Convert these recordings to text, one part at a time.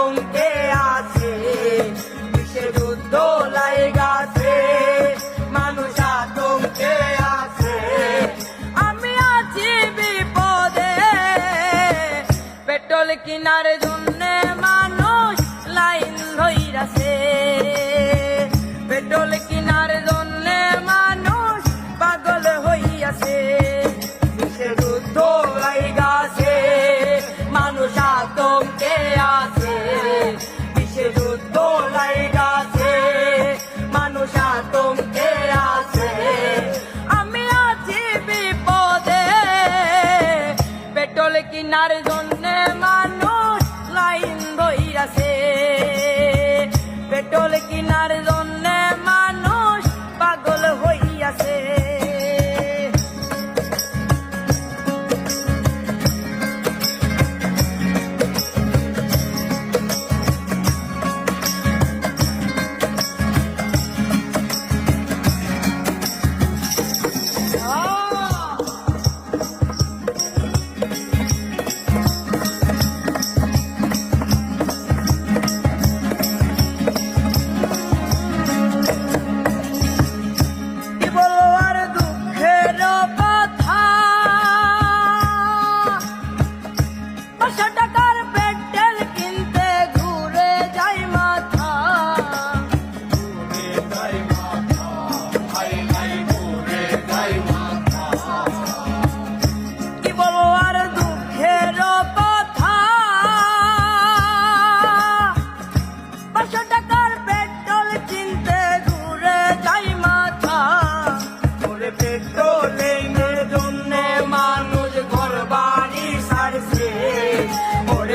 আতঙ্কে আছে, বিশ্বে যুদ্ধ লাইগাছে, মানুষ আতঙ্কে আছে। আমি আছি বিপদে, পেট্রোল কিনার জন্য মানুষ লাইন ধইরাছে, পেট্রোল কিনার জন্য মানুষ পাগল হইয়াছে। বিশ্বে যুদ্ধ লাইগাছে, মানুষ আতঙ্কে আছে, বিশ্বে যুদ্ধ লাইগাছে, মানুষ আতঙ্কে আছে। আমি আছি বিপদে, পেট্রোল কিনার জন্য মানুষ লাইন ধইরাছে, পেট্রোল কিনার জন্য মানুষ পাগল হইয়াছে।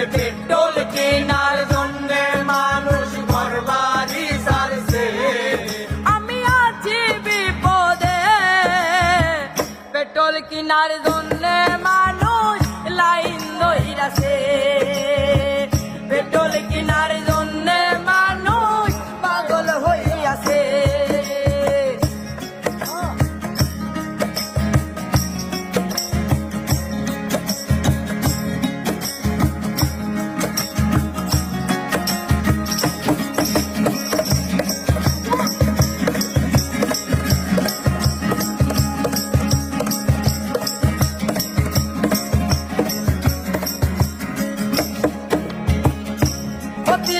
পেট্রোল কেনার জন্য মানুষ ঘর বাড়ি ছাড়ছে। আমি আছি বিপদে, পেট্রোল কেনার জন্য মানুষ লাইন ধইরাছে, পেট্রোল কেনার জন্য মানুষ পাগল হইয়াছে।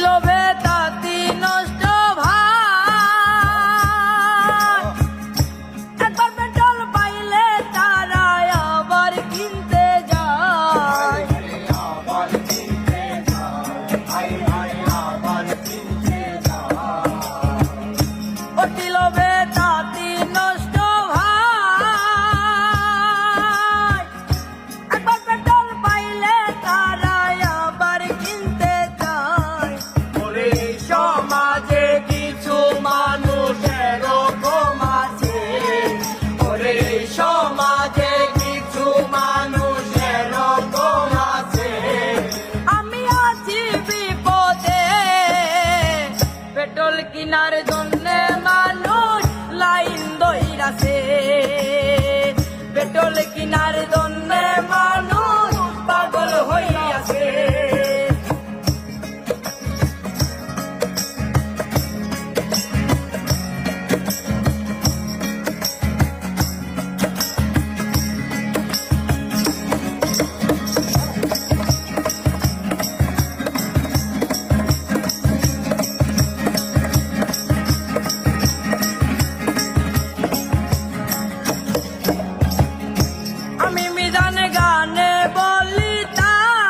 লোভে তাতি নষ্ট ভাই, একবার পেট্রোল পাইলে তারা আবার কিনতে যায়, অতি লোভে তাতি নষ্ট ভাই, একবার পেট্রোল পাইলে তারা আবার কিনতে যায়। সমাজে কিছু মানুষ এরকম আছে, ওরে সমাজে কিছু মানুষ এরকম আছে। আমি আছি বিপদে, পেট্রোল কিনার জন্য মানুষ লাইন ধইরাছে, পেট্রোল কিনার জন্য মানুষ পাগল হইয়াছে। আমি মিজান গানে বলি তাই,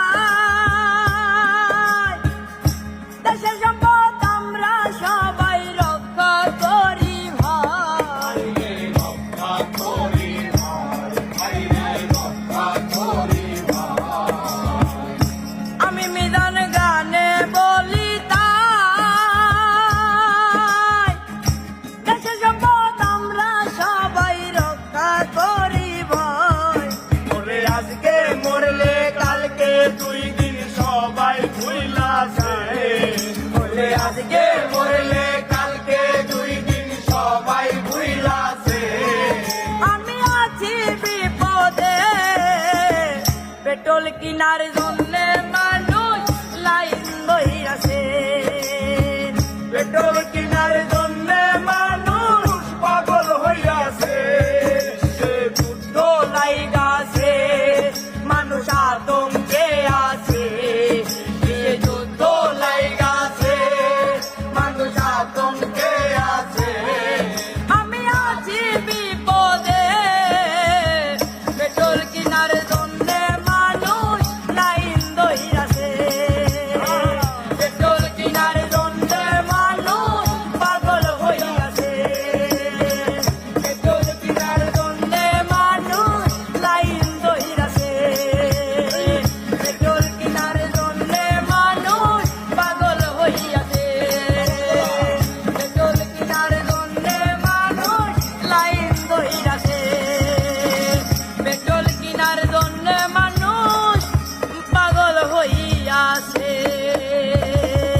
দেশের সম্পদ আমরা সবাই রক্ষা করি ভাই, রক্ষা করি ভাই, রক্ষা করি ভাই। আমি মিজান গানে বলি তাই, দেশের সম্পদ আমরা সবাই রক্ষা করি ভাই। আজকে মরলে কালকে 2 দিন সবাই ভুইলা যায়, বলে আজকে মরলে কালকে 2 দিন সবাই ভুইলা যায়। আমি আছি বিপদে, পেট্রোল কিনার জন্য মানুষ লাইন ধইরাছে, পেট্রোল কিনার জন্য মানুষ পাগল হইয়াছে। সে যুদ্ধ লাইগাছে মানুষ আতঙ্কে আছে, সে যুদ্ধ লাইগাছে মানুষ আতঙ্কে আছে। আমি আছি বিপদে পেট্রোল কিনার